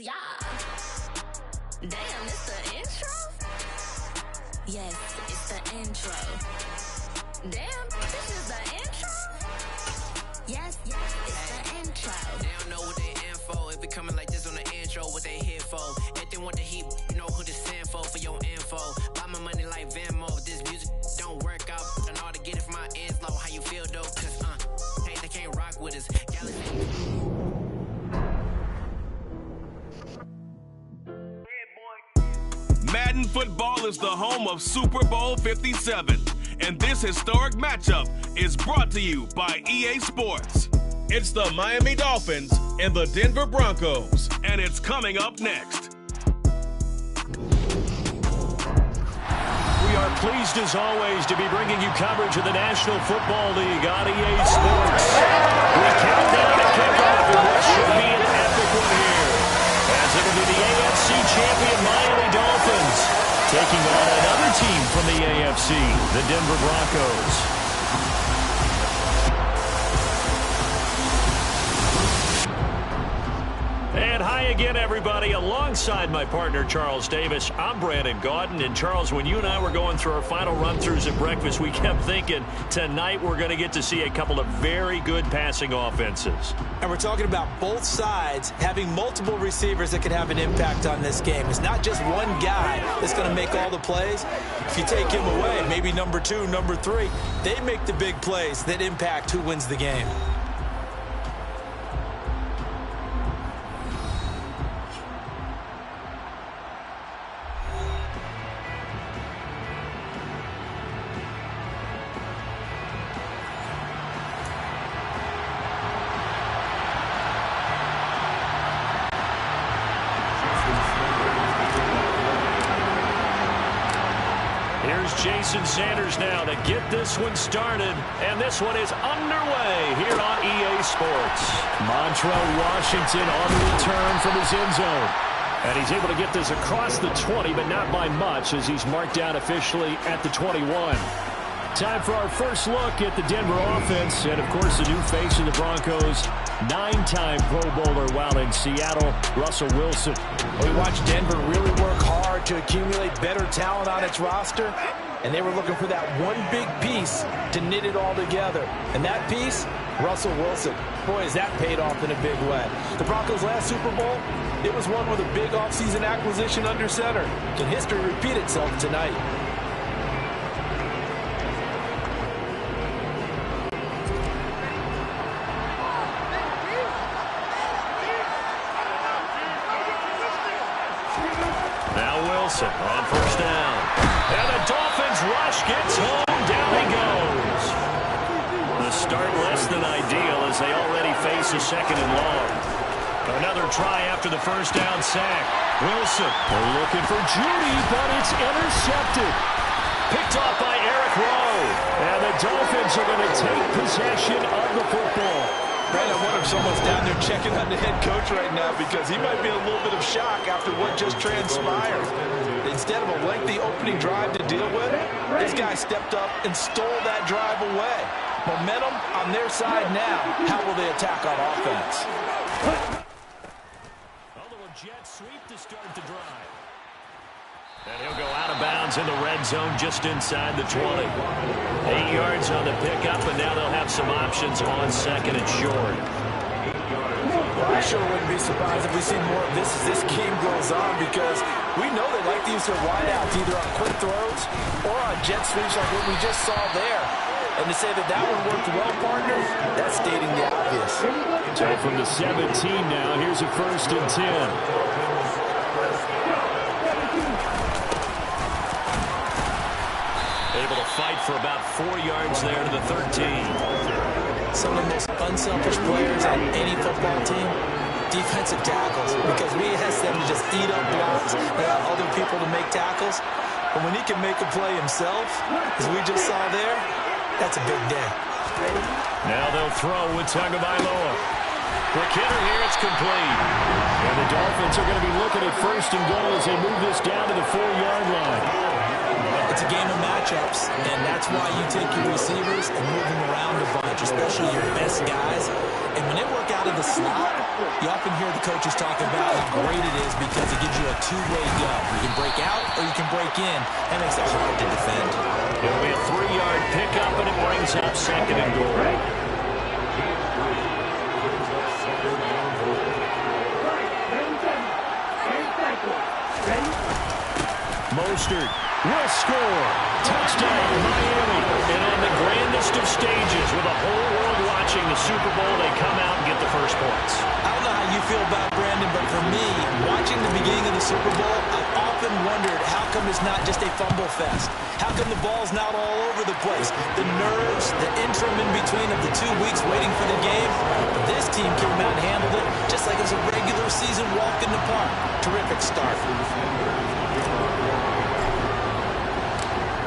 Yeah. Damn, it's the intro? Yes, it's the intro. Damn, this is the intro? Yes, it's the intro. They don't know what they in for. If it coming like this on the intro, what they here for. If they want the heat, you know who to send for your info. Buy my money like Venmo. If this music don't work out, I know how to get it from my ends low. How you feel though? Cause hey, they can't rock with us. Madden Football is the home of Super Bowl 57, and this historic matchup is brought to you by EA Sports. It's the Miami Dolphins and the Denver Broncos, and it's coming up next. We are pleased as always to be bringing you coverage of the National Football League on EA Sports. We count down the kickoff for what should be an epic one here, as it'll be the AFC champion Miami Dolphins taking on another team from the AFC, the Denver Broncos. And hi again, everybody. Alongside my partner, Charles Davis, I'm Brandon Gaudin. And Charles, when you and I were going through our final run-throughs at breakfast, we kept thinking tonight we're going to get to see a couple of very good passing offenses. And we're talking about both sides having multiple receivers that can have an impact on this game. It's not just one guy that's going to make all the plays. If you take him away, maybe number 2, number 3, they make the big plays that impact who wins the game. Jason Sanders now to get this one started, and this one is underway here on EA Sports. Montrell Washington on the return from his end zone, and he's able to get this across the 20, but not by much, as he's marked down officially at the 21. Time for our first look at the Denver offense, and of course the new face of the Broncos, 9-time Pro Bowler while in Seattle, Russell Wilson. We watched Denver really work hard to accumulate better talent on its roster, and they were looking for that one big piece to knit it all together. And that piece, Russell Wilson. Boy, has that paid off in a big way. The Broncos' last Super Bowl, it was one with a big offseason acquisition under center. Can history repeat itself tonight? On first down. And the Dolphins rush gets home. Down he goes. The start less than ideal as they already face a second and long. Another try after the first down sack. Wilson looking for Judy, but it's intercepted. Picked off by Eric Rowe. And the Dolphins are going to take possession of the football. Right, I wonder if someone's down there checking on the head coach right now, because he might be in a little bit of shock after what just transpired. Instead of a lengthy opening drive to deal with, this guy stepped up and stole that drive away. Momentum on their side now. How will they attack on offense? A little jet sweep to start the drive. And he'll go out of bounds in the red zone just inside the 20. 8 yards on the pickup, and now they'll have some options on second and short. Well, I sure wouldn't be surprised if we see more of this as this game goes on, because we know they like to use their wideouts either on quick throws or on jet sweeps like what we just saw there. And to say that that one worked well, partner, that's stating the obvious. So from the 17 now, here's a 1st and 10. Able to fight for about 4 yards there to the 13. Some of the most unselfish players on any football team, defensive tackles, because we ask them to just eat up blocks and allow other people to make tackles. But when he can make a play himself, as we just saw there, that's a big day. Now they'll throw with Tagovailoa. Quick hitter here, it's complete. And the Dolphins are going to be looking at 1st and goal as they move this down to the 4-yard line. It's a game of matchups, and that's why you take your receivers and move them around a bunch, especially your best guys. And when they work out out of the slot, you often hear the coaches talk about how great it is because it gives you a two-way go. You can break out or you can break in. That makes it hard to defend. It'll be a 3-yard pickup, and it brings up 2nd and goal. Mostert will score. Touchdown, Miami. And on the grandest of stages, with the whole world watching the Super Bowl, they come out and get the first points. I don't know how you feel about Brandon, but for me, watching the beginning of the Super Bowl, I've often wondered how come it's not just a fumble fest? How come the ball's not all over the place? The nerves, the interim in between of the 2 weeks waiting for the game. But this team came out and handled it just like it was a regular season walk in the park. Terrific start.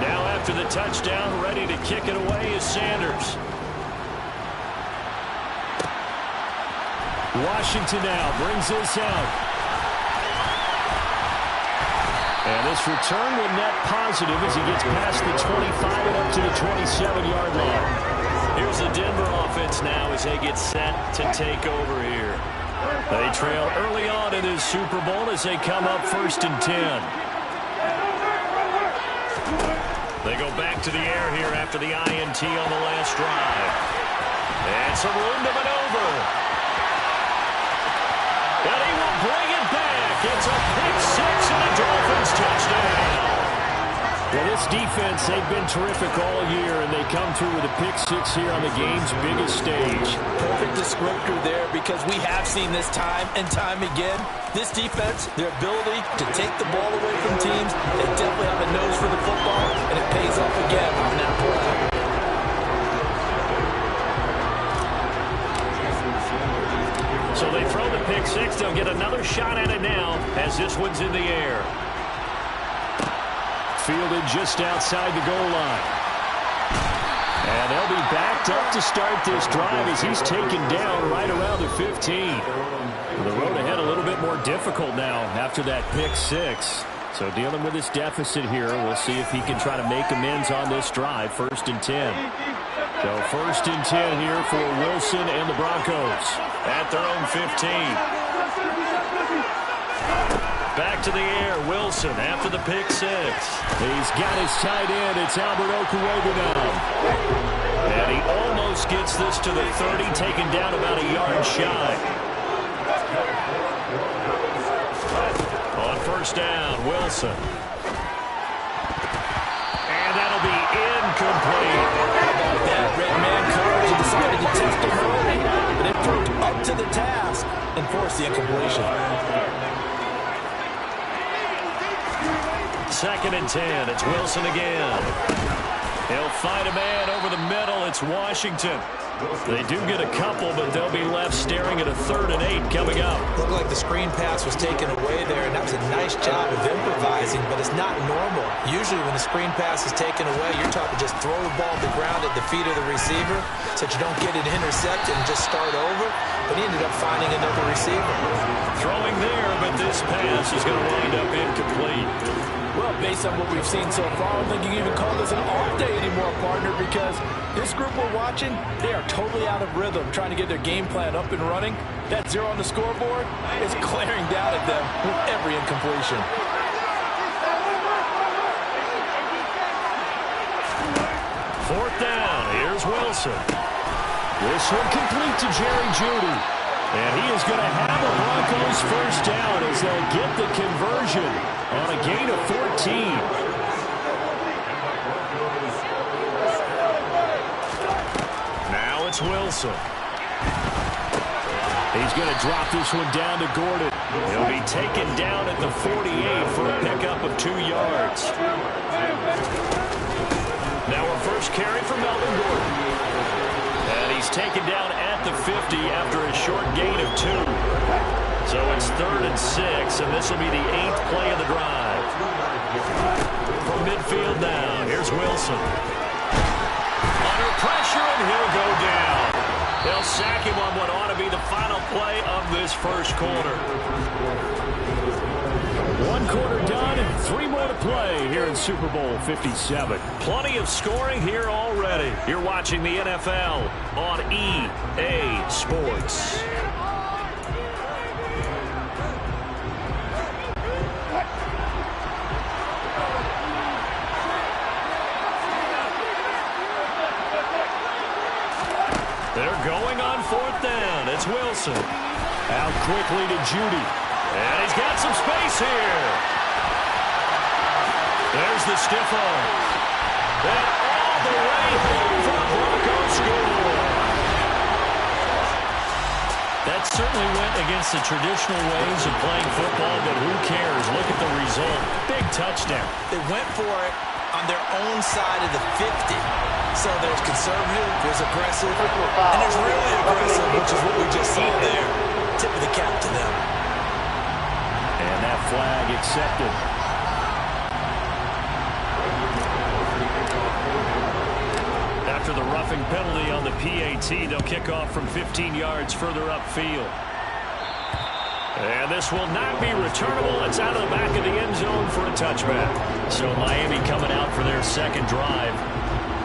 Now after the touchdown, ready to kick it away is Sanders. Washington now brings this out. And this return will net positive as he gets past the 25 and up to the 27-yard line. Here's the Denver offense now as they get set to take over here. They trail early on in this Super Bowl as they come up 1st and 10. They go back to the air here after the INT on the last drive. And some room to maneuver. And he will bring it back. It's a pick 6 and a Dolphins touchdown. Well, this defense, they've been terrific all year, and they come through with a pick 6 here on the game's biggest stage. Perfect descriptor there because we have seen this time and time again. This defense, their ability to take the ball away from teams, they definitely have a nose for the football, and it pays off again on that play. So they throw the pick 6. They'll get another shot at it now as this one's in the air. Fielded just outside the goal line. And they'll be backed up to start this drive as he's taken down right around the 15. The road ahead a little bit more difficult now after that pick 6. So dealing with this deficit here, we'll see if he can try to make amends on this drive. 1st and 10. So 1st and 10 here for Wilson and the Broncos at their own 15. Back to the air, Wilson after the pick 6. He's got his tight end. It's Albert Okuwobu now. And he almost gets this to the 30, taken down about a yard shy. On 1st down, Wilson. And that'll be incomplete. That red man coverage and decided to test him early, but it proved up to the task and forced the incompletion. 2nd and 10. It's Wilson again. He'll find a man over the middle. It's Washington. They do get a couple, but they'll be left staring at a 3rd and 8 coming up. Looked like the screen pass was taken away there, and that was a nice job of improvising, but it's not normal. Usually when the screen pass is taken away, you're taught to just throw the ball to the ground at the feet of the receiver so that you don't get it intercepted and just start over, but he ended up finding another receiver. Throwing there, but this pass is going to wind up incomplete. Well, based on what we've seen so far, I don't think you can even call this an off day anymore, partner, because this group we're watching, they are totally out of rhythm, trying to get their game plan up and running. That 0 on the scoreboard is glaring down at them with every incompletion. 4th down. Here's Wilson. This one complete to Jerry Jeudy. And he is going to have a Broncos 1st down as they'll get the conversion on a gain of 14. Now it's Wilson. He's going to drop this one down to Gordon. He'll be taken down at the 48 for a pickup of 2 yards. Now our first carry for Melvin Gordon. And he's taken down at the 50 after a short gain of 2. So it's 3rd and 6, and this will be the 8th play of the drive. From midfield now, here's Wilson. Under pressure, and he'll go down. They'll sack him on what ought to be the final play of this 1st quarter. One quarter done and 3 more to play here in Super Bowl 57. Plenty of scoring here already. You're watching the NFL on EA Sports. They're going on 4th down. It's Wilson. Out quickly to Judy. And he's got some space here. There's the stiff arm. And all the way home for the Broncos score. That certainly went against the traditional ways of playing football, but who cares? Look at the result. Big touchdown. They went for it on their own side of the 50. So there's conservative, there's aggressive, and there's really aggressive, which is what we just saw there. Tip of the cap to them. And that flag accepted. After the roughing penalty on the PAT, they'll kick off from 15 yards further upfield. And this will not be returnable. It's out of the back of the end zone for a touchback. So Miami coming out for their second drive.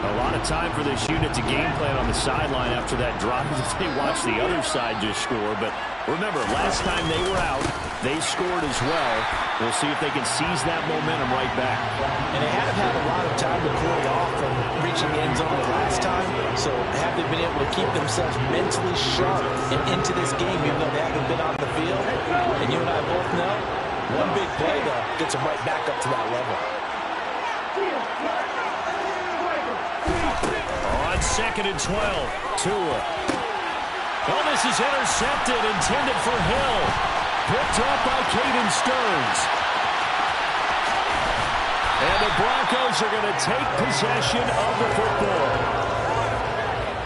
A lot of time for this unit to game plan on the sideline after that drive as they watch the other side just score. But remember, last time they were out, they scored as well. We'll see if they can seize that momentum right back. And they have had a lot of time to cool off from reaching the end zone the last time. So have they been able to keep themselves mentally sharp and into this game, even though they haven't been on the field? And you and I both know, one big play, though, gets them right back up to that level. On 2nd and 12, Tua. Oh, this is intercepted, intended for Hill. Picked up by Caden Stearns. And the Broncos are going to take possession of the football.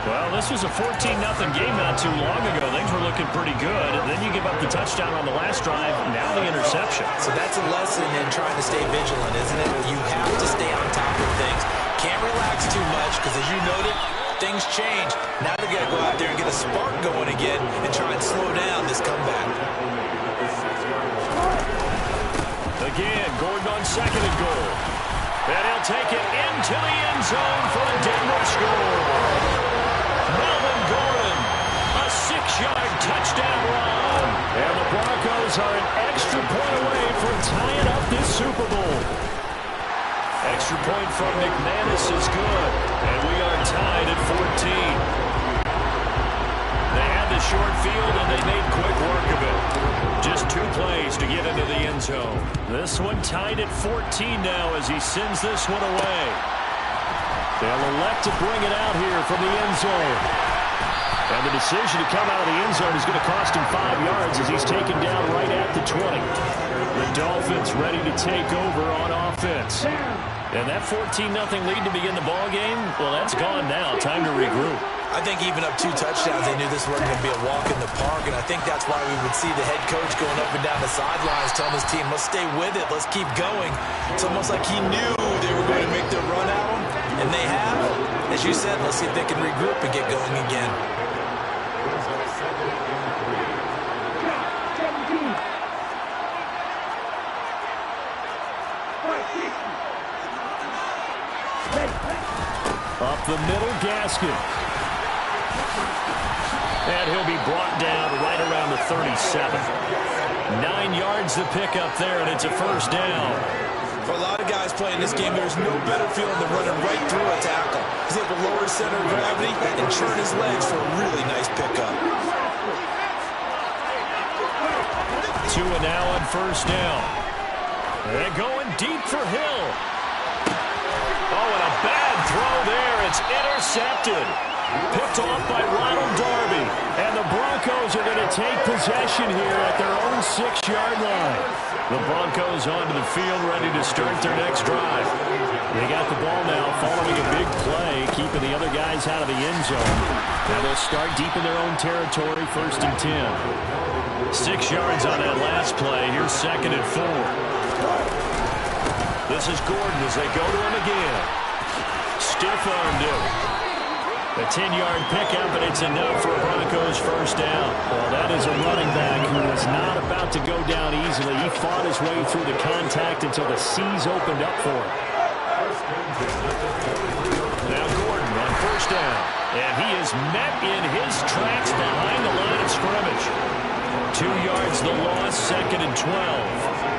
Well, this was a 14-0 game not too long ago. Things were looking pretty good. And then you give up the touchdown on the last drive, now the interception. So that's a lesson in trying to stay vigilant, isn't it? You have to stay on top of things. Can't relax too much because, as you noted, things change. Now they're going to go out there and get a spark going again and try and slow down this comeback. Again, Gordon on 2nd and goal. And he'll take it into the end zone for a Denver score. Melvin Gordon, a 6-yard touchdown run. And the Broncos are an extra point away from tying up this Super Bowl. Extra point from McManus is good. And we are tied at 14. They had the short field, and they made quick work of it. Just 2 plays to get into the end zone. This one tied at 14 now as he sends this one away. They'll elect to bring it out here from the end zone. And the decision to come out of the end zone is going to cost him 5 yards as he's taken down right at the 20. The Dolphins ready to take over on offense. And that 14-0 lead to begin the ball game, well, that's gone now. Time to regroup. I think even up 2 touchdowns, they knew this wasn't going to be a walk in the park, and I think that's why we would see the head coach going up and down the sidelines telling his team, let's stay with it, let's keep going. It's almost like he knew they were going to make their run at him, and they have. As you said, let's see if they can regroup and get going again. Up the middle, Gaskin. And he'll be brought down right around the 37. 9 yards to pick up there, and it's a first down. For a lot of guys playing this game, there's no better feeling than running right through a tackle. He's able to lower his center of gravity and churn his legs for a really nice pickup. Tua now on first down. And going deep for Hill. Oh, and a bad throw there. It's intercepted. Picked off by Ronald Darby. And the Broncos are going to take possession here at their own 6-yard line. The Broncos onto the field ready to start their next drive. They got the ball now following a big play, keeping the other guys out of the end zone. Now they'll start deep in their own territory, 1st and 10. 6 yards on that last play. Here's 2nd and 4. This is Gordon as they go to him again. Stiff-armed him. A 10-yard pickup, and it's enough for a Broncos first down. Well, that is a running back who is not about to go down easily. He fought his way through the contact until the seas opened up for him. Now Gordon on first down. And he is met in his tracks behind the line of scrimmage. 2 yards the loss, 2nd and 12.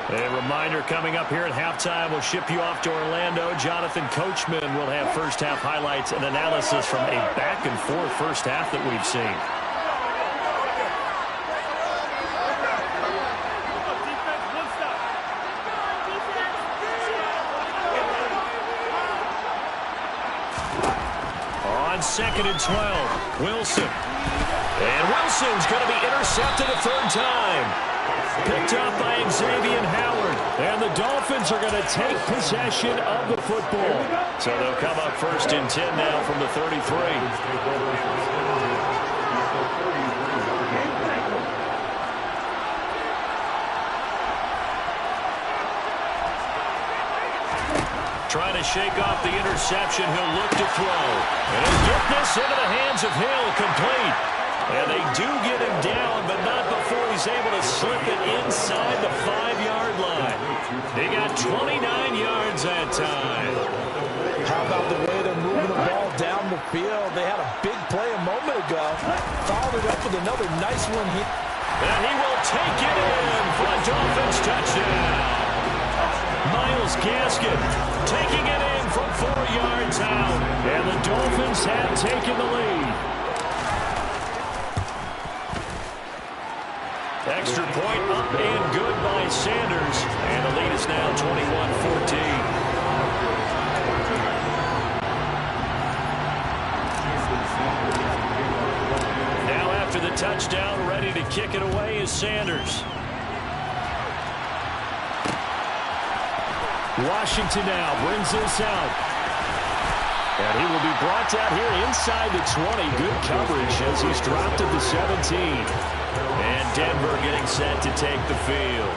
A reminder coming up here at halftime, we'll ship you off to Orlando. Jonathan Coachman will have first-half highlights and analysis from a back-and-forth first half that we've seen. On 2nd and 12, Wilson. And Wilson's going to be intercepted a third time. Picked up by Xavier Howard. And the Dolphins are going to take possession of the football. So they'll come up 1st and 10 now from the 33. Trying to shake off the interception. He'll look to throw. And he'll get this into the hands of Hill, complete. And they do get him down, but not before he's able to slip it inside the 5-yard line. They got 29 yards that time. How about the way they're moving the ball down the field? They had a big play a moment ago. Followed it up with another nice one here. And he will take it in for a Dolphins touchdown. Myles Gaskin taking it in from 4 yards out. And the Dolphins have taken the lead. Extra point up and good by Sanders. And the lead is now 21-14. Now after the touchdown, ready to kick it away is Sanders. Washington now brings this out. And he will be brought out here inside the 20. Good coverage as he's dropped at the 17. And Denver getting set to take the field.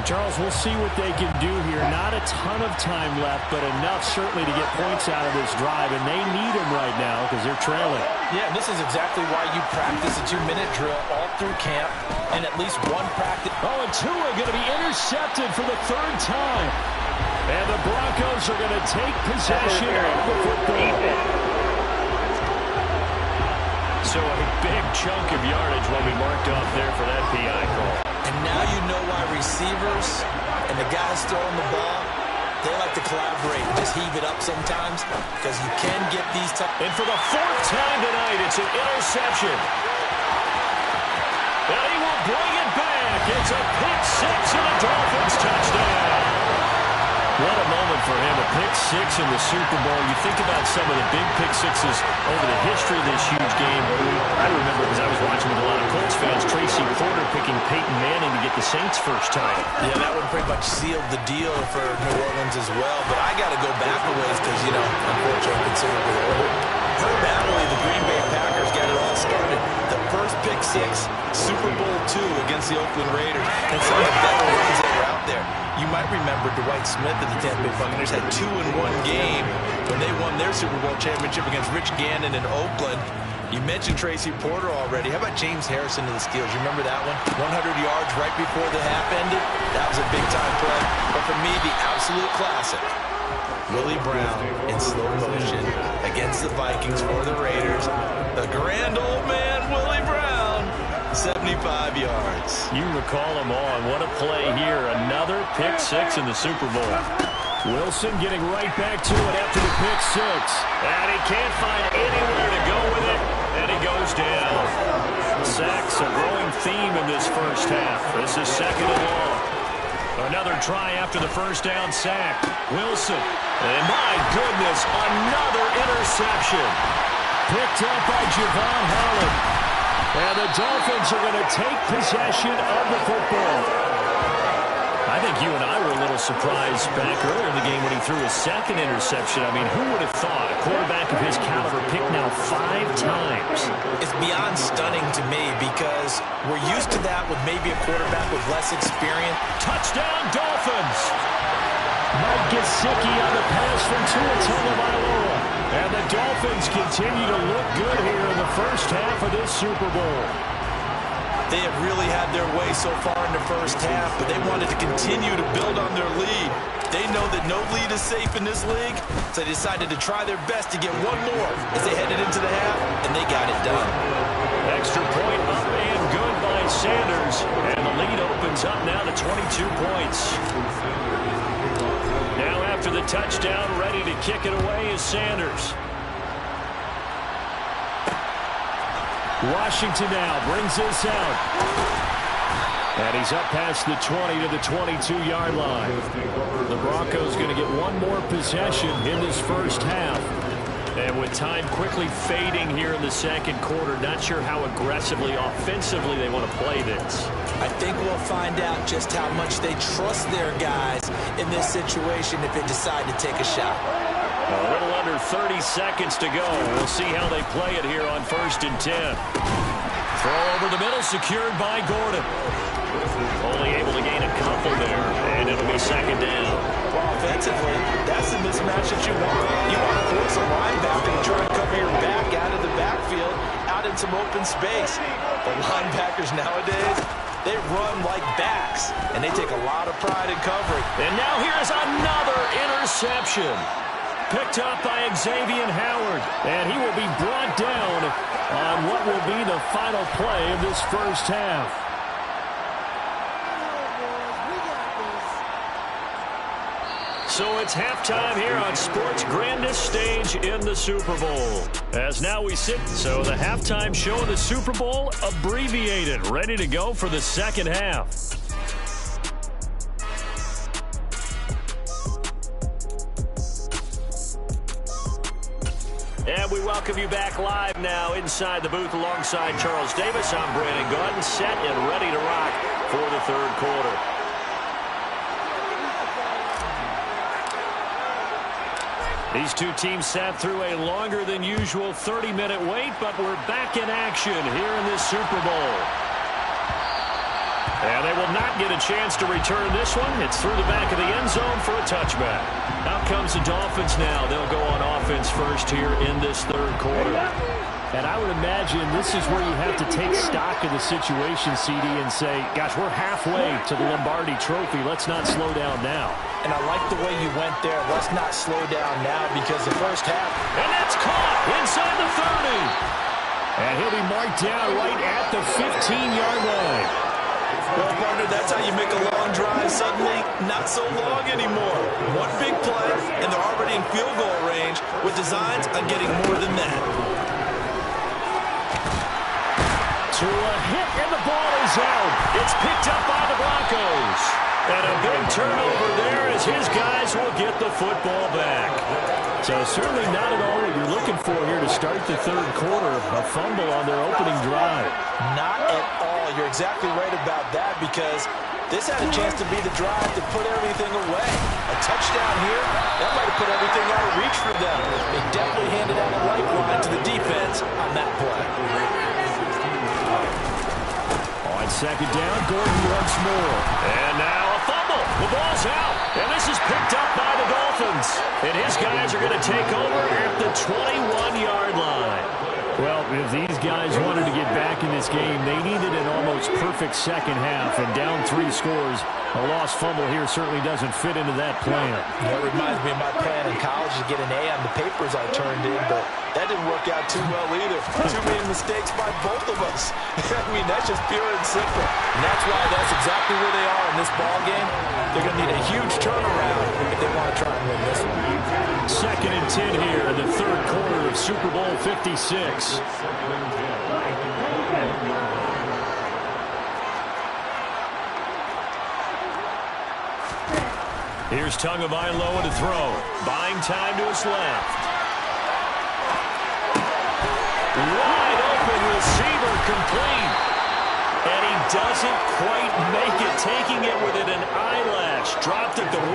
Charles, we'll see what they can do here. Not a ton of time left, but enough certainly to get points out of this drive. And they need them right now because they're trailing. Yeah, and this is exactly why you practice a 2-minute drill all through camp and at least one practice. Oh, and Tua going to be intercepted for the 3rd time. And the Broncos are going to take possession of the football. So a big chunk of yardage will be marked off there for that PI call. And now you know why receivers and the guys throwing the ball, they like to collaborate and just heave it up sometimes because you can get these tough. And for the 4th time tonight, it's an interception. And he will bring it back. It's a pick 6 and a Dolphins touchdown. What a moment for him, a pick 6 in the Super Bowl. You think about some of the big pick 6s over the history of this huge game. I remember because I was watching with a lot of Colts fans, Tracy Porter picking Peyton Manning to get the Saints' first title. Yeah, that would pretty much seal the deal for New Orleans as well. But I got to go back a ways because, you know, unfortunately, considerably older. Herb Adderley, the Green Bay Packers, got it all started. The first pick 6, Super Bowl II against the Oakland Raiders. And some of the better runs that were out there. You might remember Dwight Smith and the Tampa Bay Buccaneers had 2 in one game when they won their Super Bowl championship against Rich Gannon in Oakland. You mentioned Tracy Porter already. How about James Harrison to the Steelers? You remember that one? 100 yards right before the half ended. That was a big-time play. But for me, the absolute classic, Willie Brown in slow motion against the Vikings for the Raiders. The grand old man, Willie Brown. 75 yards. You recall them all. What a play here. Another pick 6 in the Super Bowl. Wilson getting right back to it after the pick 6. And he can't find anywhere to go with it. And he goes down. Sacks a growing theme in this first half. This is 2nd and long. Another try after the first down sack. Wilson. And my goodness, another interception. Picked up by Javon Holland. And the Dolphins are going to take possession of the football. I think you and I were a little little surprise back earlier in the game when he threw his second interception. I mean, who would have thought a quarterback of his caliber picked now 5 times? It's beyond stunning to me because we're used to that with maybe a quarterback with less experience. Touchdown, Dolphins! Mike Gesicki on the pass from Tua Tagovailoa. And the Dolphins continue to look good here in the first half of this Super Bowl. They have really had their way so far in the first half, but they wanted to continue to build on their lead. They know that no lead is safe in this league, so they decided to try their best to get one more as they headed into the half, and they got it done. Extra point up and good by Sanders, and the lead opens up now to 22 points. Now after the touchdown, ready to kick it away is Sanders. Washington now brings this out. And he's up past the 20 to the 22-yard line. The Broncos going to get one more possession in this first half. And with time quickly fading here in the second quarter, not sure how aggressively, offensively they want to play this. I think we'll find out just how much they trust their guys in this situation if they decide to take a shot. A little under 30 seconds to go. We'll see how they play it here on 1st and 10. Throw over the middle, secured by Gordon. Only able to gain a couple there, and it'll be 2nd down. Well, offensively, that's the mismatch that you want. You want to force a linebacker to try and cover your back out of the backfield, out in some open space. The linebackers nowadays, they run like backs, and they take a lot of pride in covering. And now here's another interception. Picked up by Xavier Howard, and he will be brought down on what will be the final play of this first half. So it's halftime here on sports' grandest stage in the Super Bowl. As now we sit, so the halftime show of the Super Bowl abbreviated, ready to go for the second half. And we welcome you back live now inside the booth alongside Charles Davis. I'm Brandon Gaudin, set and ready to rock for the third quarter. These two teams sat through a longer than usual 30-minute wait, but we're back in action here in this Super Bowl. And they will not get a chance to return this one. It's through the back of the end zone for a touchback. Out comes the Dolphins now. They'll go on offense first here in this third quarter. And I would imagine this is where you have to take stock of the situation, CD, and say, gosh, we're halfway to the Lombardi Trophy. Let's not slow down now. And I like the way you went there. Let's not slow down now because the first half. And that's caught inside the 30. And he'll be marked down right at the 15-yard line. Well, partner, that's how you make a long drive suddenly not so long anymore. One big play, and they're already in field goal range with designs on getting more than that. To a hit, and the ball is out. It's picked up by the Broncos. And a big turnover there as his guys will get the football back. So certainly not at all what you're looking for here to start the third quarter. A fumble on their opening drive. Not at all. You're exactly right about that because this had a chance to be the drive to put everything away. A touchdown here, that might have put everything out of reach for them. They definitely handed out a lifeline to the defense on that play. On 2nd down, Gordon once more. And now a fumble. The ball's out. And this is picked up by the Dolphins. And his guys are going to take over at the 21-yard line. Well, if these guys wanted to get back in this game, they needed an almost perfect second half. And down 3 scores, a lost fumble here certainly doesn't fit into that plan. That reminds me of my plan in college to get an A on the papers I turned in, but that didn't work out too well either. Too many mistakes by both of us. I mean, that's just pure and simple. And that's why that's exactly where they are in this ball game. They're going to need a huge turnaround if they want to try and win this one. 2nd and 10 here in the third quarter of Super Bowl 56. Here's Tagovailoa to throw. Buying time to his left. Wide open receiver complete. And he doesn't quite make it, taking it within an eyelash. Dropped at the 1.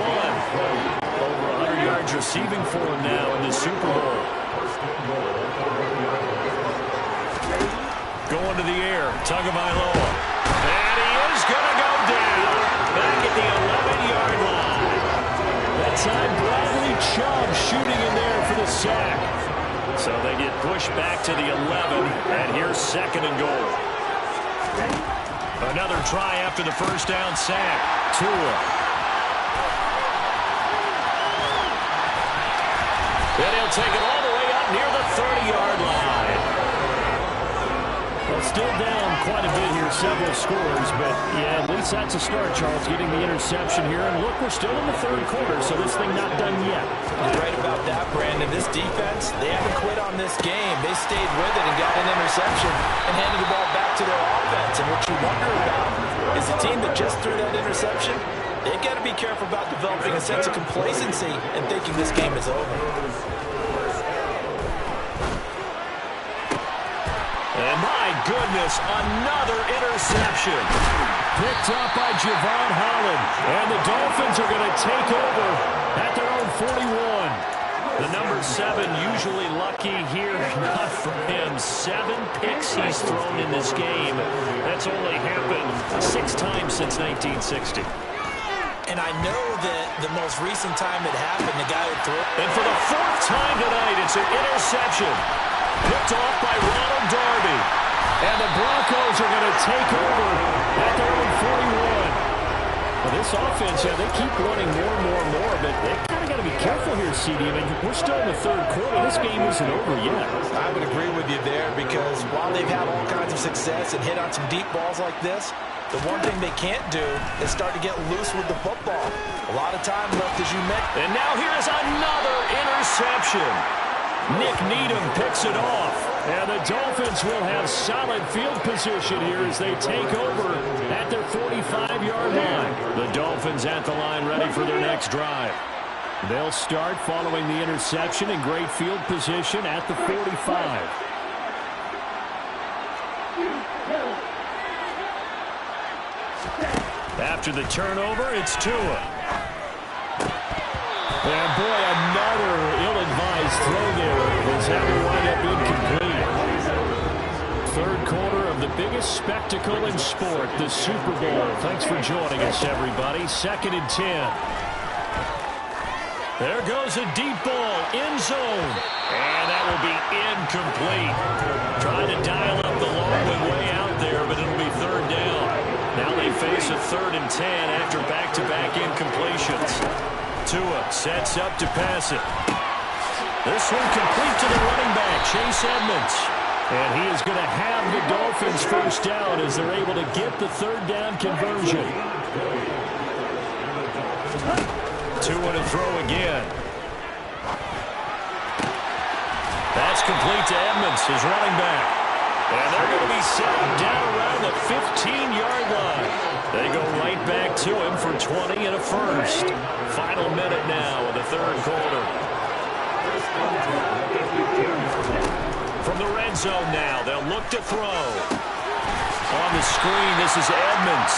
Over 100 yards receiving for him now in the Super Bowl. Going to the air, Tagovailoa. And he is going to go down. Back at the 11-yard line. That time, Bradley Chubb shooting in there for the sack. So they get pushed back to the 11, and here's 2nd and goal. Another try after the first down sack. Tua. And he'll take it all the way up near the 30-yard line. Well, still down quite a bit here, several scores, but yeah, at least that's a start, Charles, getting the interception here. And look, we're still in the 3rd quarter, so this thing not done yet. You're right about that, Brandon. This defense, they haven't quit on this game. They stayed with it and got an interception and handed the ball back to their offense. And what you wonder about is the team that just threw that interception, they've got to be careful about developing a sense of complacency and thinking this game is over. And my goodness, another interception. Picked up by Javon Holland. And the Dolphins are going to take over at their own 41. The number 7 usually lucky here. Not for him. 7 picks he's thrown in this game. That's only happened 6 times since 1960. And I know that the most recent time it happened, the guy who threw it. And for the 4th time tonight, it's an interception. Picked off by Ronald Darby. And the Broncos are going to take over at their own 41. Well, this offense, yeah, they keep running more and more, but they kind of got to be careful here, CD. I mean, we're still in the 3rd quarter. This game isn't over yet. I would agree with you there because while they've had all kinds of success and hit on some deep balls like this, the one thing they can't do is start to get loose with the football. A lot of time left, as you mentioned. And now here is another interception. Nick Needham picks it off. And the Dolphins will have solid field position here as they take over at their 45-yard line. The Dolphins at the line ready for their next drive. They'll start following the interception in great field position at the 45. After the turnover, it's Tua. And boy, another ill-advised throw there as that will wind up incomplete. 3rd quarter of the biggest spectacle in sport, the Super Bowl. Thanks for joining us, everybody. 2nd and 10. There goes a deep ball, end zone. And that will be incomplete. Trying to dial up the long way out there, but it'll be 3rd down. Now they face a 3rd and 10 after back-to-back incompletions. Tua sets up to pass it. This one complete to the running back, Chase Edmonds. And he is going to have the Dolphins 1st down as they're able to get the 3rd down conversion. Tua to throw again. That's complete to Edmonds, his running back. And they're going to be set down around the 15-yard line. They go right back to him for 20 and a 1st. Final minute now of the 3rd quarter. From the red zone now, they'll look to throw. On the screen, this is Edmonds.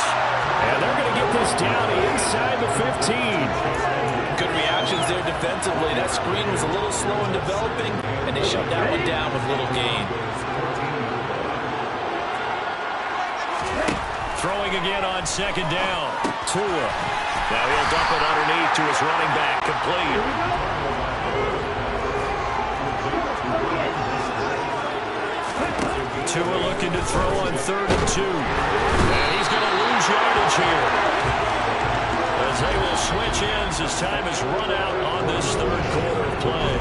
And they're going to get this down inside the 15. Good reactions there defensively. That screen was a little slow in developing, and they shut that one down with little gain. Throwing again on 2nd down. Tua. Now he'll dump it underneath to his running back. Complete. Tua looking to throw on 3rd and 2. And he's going to lose yardage here. As they will switch ends as time is run out on this 3rd quarter of play.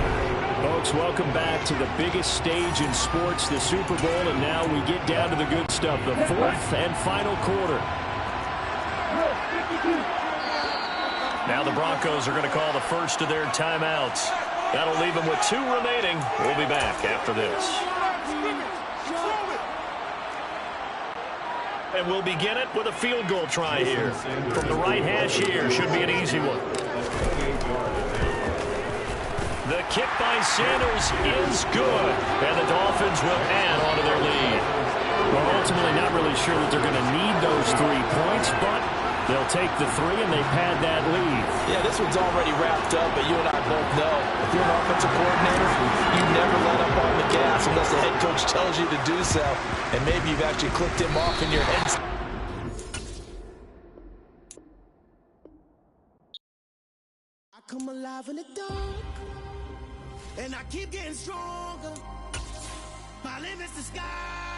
Folks, welcome back to the biggest stage in sports, the Super Bowl, and now we get down to the good stuff, the 4th and final quarter. Now the Broncos are going to call the first of their timeouts. That'll leave them with 2 remaining. We'll be back after this. And we'll begin it with a field goal try here. From the right hash here, should be an easy one. The kick by Sanders is good, and the Dolphins will add on to their lead. Well, ultimately not really sure that they're going to need those 3 points, but they'll take the 3 and they pad that lead. Yeah, this one's already wrapped up, but you and I both know if you're an offensive coordinator, you never let up on the gas unless the head coach tells you to do so, and maybe you've actually clicked him off in your head. I come alive in the dark, and I keep getting stronger. My limit's the sky.